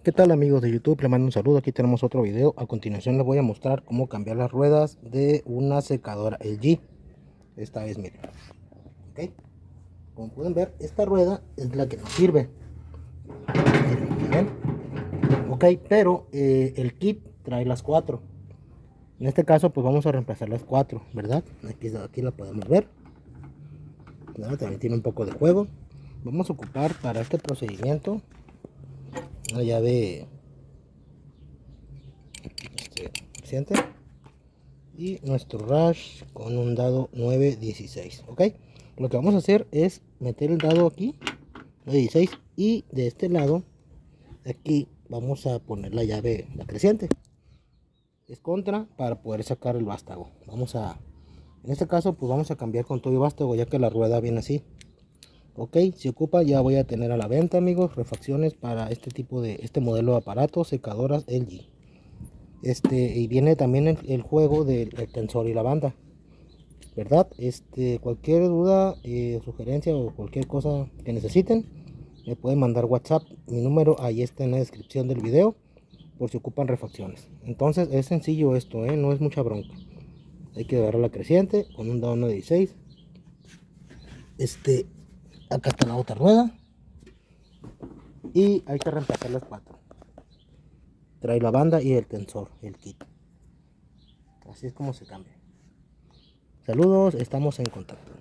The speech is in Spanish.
¿Qué tal amigos de YouTube? Les mando un saludo, aquí tenemos otro video. A continuación les voy a mostrar cómo cambiar las ruedas de una secadora LG. Esta vez miren, ¿ok? Como pueden ver, esta rueda es la que nos sirve. Miren, ¿ven? Ok, pero el kit trae las cuatro. En este caso pues vamos a reemplazar las cuatro, ¿verdad? Aquí la podemos ver, ¿verdad? También tiene un poco de juego. Vamos a ocupar para este procedimiento una llave reciente y nuestro rush con un dado 916. Ok, lo que vamos a hacer es meter el dado aquí 916 y de este lado aquí vamos a poner la llave, la creciente es contra, para poder sacar el vástago. En este caso pues vamos a cambiar con todo el vástago, ya que la rueda viene así. Ok, si ocupa ya voy a tener a la venta amigos refacciones para este modelo de aparatos, secadoras LG. Y viene también el juego del tensor y la banda, ¿verdad? Cualquier duda, sugerencia o cualquier cosa que necesiten, me pueden mandar WhatsApp. Mi número ahí está en la descripción del video, por si ocupan refacciones. Entonces es sencillo esto, no es mucha bronca. Hay que agarrar la creciente con un dado 16. Acá está la otra rueda y hay que reemplazar las cuatro. Trae la banda y el tensor, el kit. Así es como se cambia. Saludos, estamos en contacto.